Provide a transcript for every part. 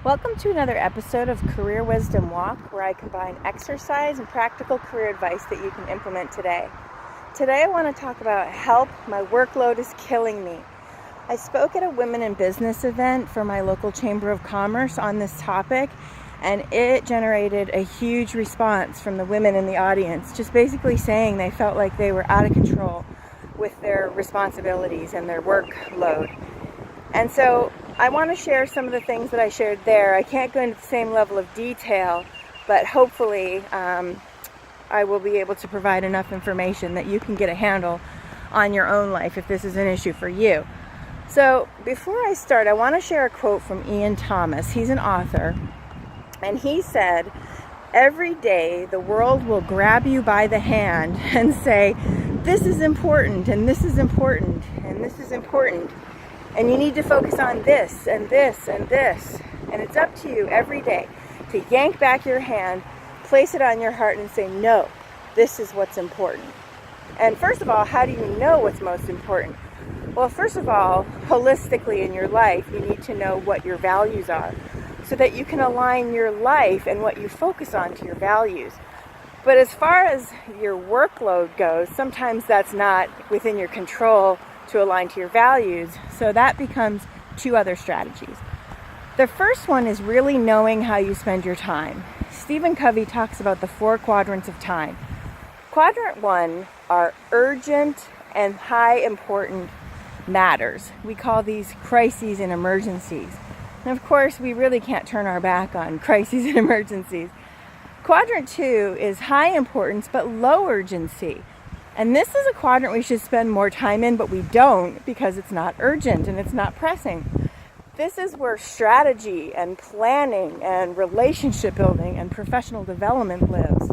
Welcome to another episode of Career Wisdom Walk, where I combine exercise and practical career advice that you can implement today. Today I want to talk about help, my workload is killing me. I spoke at a Women in Business event for my local Chamber of Commerce on this topic, and it generated a huge response from the women in the audience, just basically saying they felt like they were out of control with their responsibilities and their workload. And so I want to share some of the things that I shared there. I can't go into the same level of detail, but hopefully I will be able to provide enough information that you can get a handle on your own life if this is an issue for you. So before I start, I want to share a quote from Ian Thomas. He's an author, and he said, "Every day the world will grab you by the hand and say, this is important, and this is important, and this is important. And you need to focus on this, and this, and this." And it's up to you every day to yank back your hand, place it on your heart, and say, no, this is what's important. And first of all, how do you know what's most important? Well, first of all, holistically in your life, you need to know what your values are so that you can align your life and what you focus on to your values. But as far as your workload goes, sometimes that's not within your control to align to your values. So that becomes two other strategies. The first one is really knowing how you spend your time. Stephen Covey talks about the 4 quadrants of time. Quadrant 1 are urgent and high important matters. We call these crises and emergencies. And of course, we really can't turn our back on crises and emergencies. Quadrant 2 is high importance but low urgency. And this is a quadrant we should spend more time in, but we don't because it's not urgent and it's not pressing. This is where strategy and planning and relationship building and professional development lives.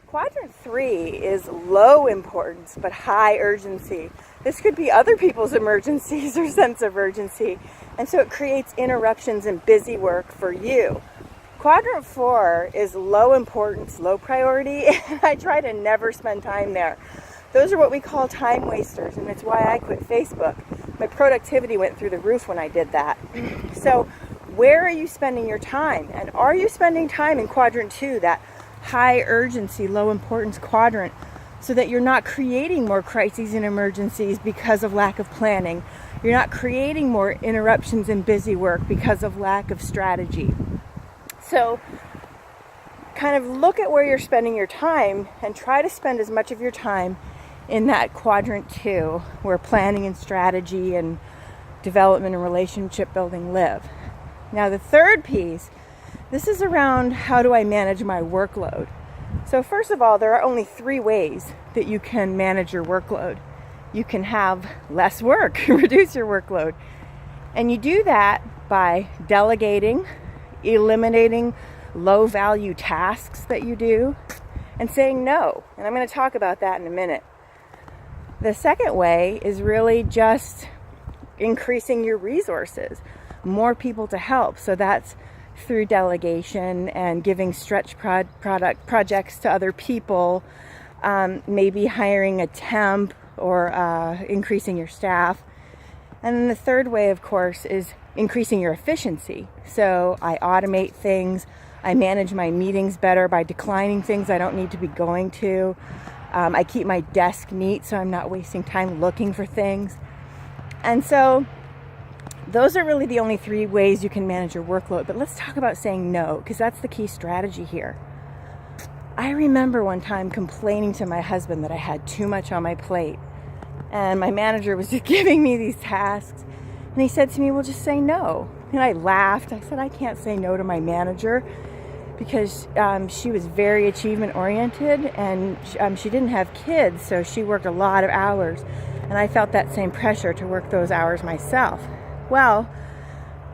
Quadrant 3 is low importance but high urgency. This could be other people's emergencies or sense of urgency, and so it creates interruptions and busy work for you. Quadrant 4 is low importance, low priority, and I try to never spend time there. Those are what we call time wasters, and it's why I quit Facebook. My productivity went through the roof when I did that. So where are you spending your time? And are you spending time in quadrant 2, that high urgency, low importance quadrant, so that you're not creating more crises and emergencies because of lack of planning? You're not creating more interruptions and busy work because of lack of strategy. So kind of look at where you're spending your time and try to spend as much of your time in that quadrant 2, where planning and strategy and development and relationship building live. Now the third piece, this is around how do I manage my workload. So first of all, there are only 3 ways that you can manage your workload. You can have less work, reduce your workload. And you do that by delegating, eliminating low value tasks that you do, and saying no. And I'm going to talk about that in a minute. The second way is really just increasing your resources, more people to help. So that's through delegation and giving stretch projects to other people, maybe hiring a temp or increasing your staff. And then the third way, of course, is increasing your efficiency. So I automate things. I manage my meetings better by declining things I don't need to be going to. I keep my desk neat so I'm not wasting time looking for things. And so those are really the only 3 ways you can manage your workload. But let's talk about saying no, because that's the key strategy here. I remember one time complaining to my husband that I had too much on my plate. And my manager was just giving me these tasks. And he said to me, well, just say no. And I laughed. I said, I can't say no to my manager because she was very achievement oriented, and she didn't have kids, so she worked a lot of hours. And I felt that same pressure to work those hours myself. Well,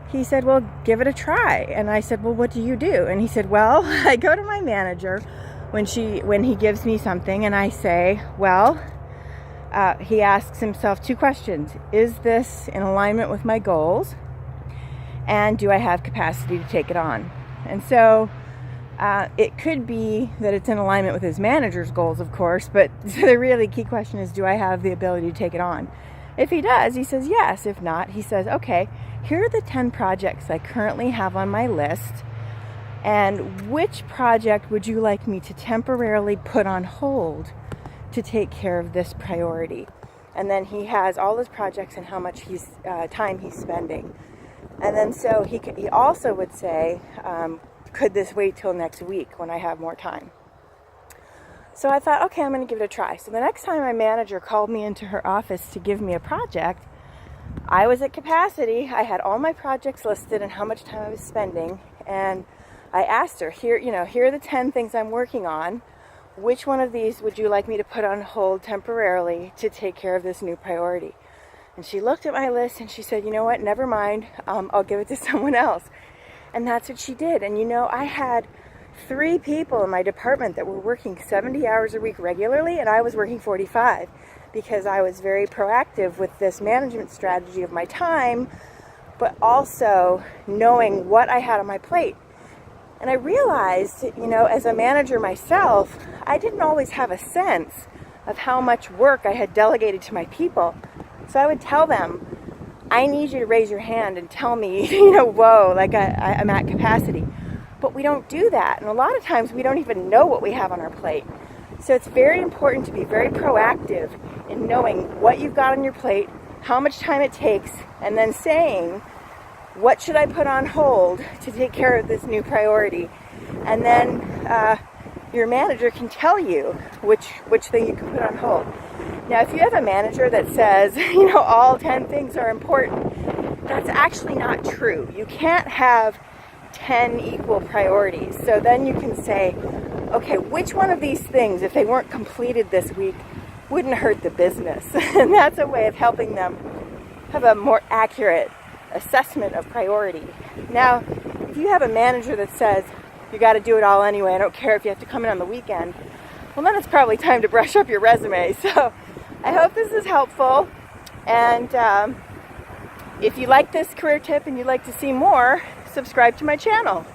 he said, well, give it a try. And I said, well, what do you do? And he said, well, I go to my manager when he gives me something, and I say, well, he asks himself 2 questions. Is this in alignment with my goals? And do I have capacity to take it on? And so it could be that it's in alignment with his manager's goals, of course, but the really key question is, do I have the ability to take it on? If he does, he says yes. If not, he says, okay, here are the 10 projects I currently have on my list, and which project would you like me to temporarily put on hold to take care of this priority? And then he has all his projects and how much time he's spending. And then so he also would say, could this wait till next week when I have more time? So I thought, okay, I'm going to give it a try. So the next time my manager called me into her office to give me a project, I was at capacity. I had all my projects listed and how much time I was spending. And I asked her, here are the 10 things I'm working on. Which one of these would you like me to put on hold temporarily to take care of this new priority? And she looked at my list and she said, you know what, never mind, I'll give it to someone else. And that's what she did. And I had 3 people in my department that were working 70 hours a week regularly, and I was working 45 because I was very proactive with this management strategy of my time, but also knowing what I had on my plate. And I realized, as a manager myself, I didn't always have a sense of how much work I had delegated to my people. So I would tell them, I need you to raise your hand and tell me, whoa, like I'm at capacity. But we don't do that. And a lot of times we don't even know what we have on our plate. So it's very important to be very proactive in knowing what you've got on your plate, how much time it takes, and then saying, what should I put on hold to take care of this new priority? And then your manager can tell you which thing you can put on hold. Now, if you have a manager that says, all 10 things are important, that's actually not true. You can't have 10 equal priorities. So then you can say, okay, which one of these things, if they weren't completed this week, wouldn't hurt the business? And that's a way of helping them have a more accurate assessment of priority. Now, if you have a manager that says, you got to do it all anyway, I don't care if you have to come in on the weekend, well, then it's probably time to brush up your resume. So I hope this is helpful. And if you like this career tip and you'd like to see more, subscribe to my channel.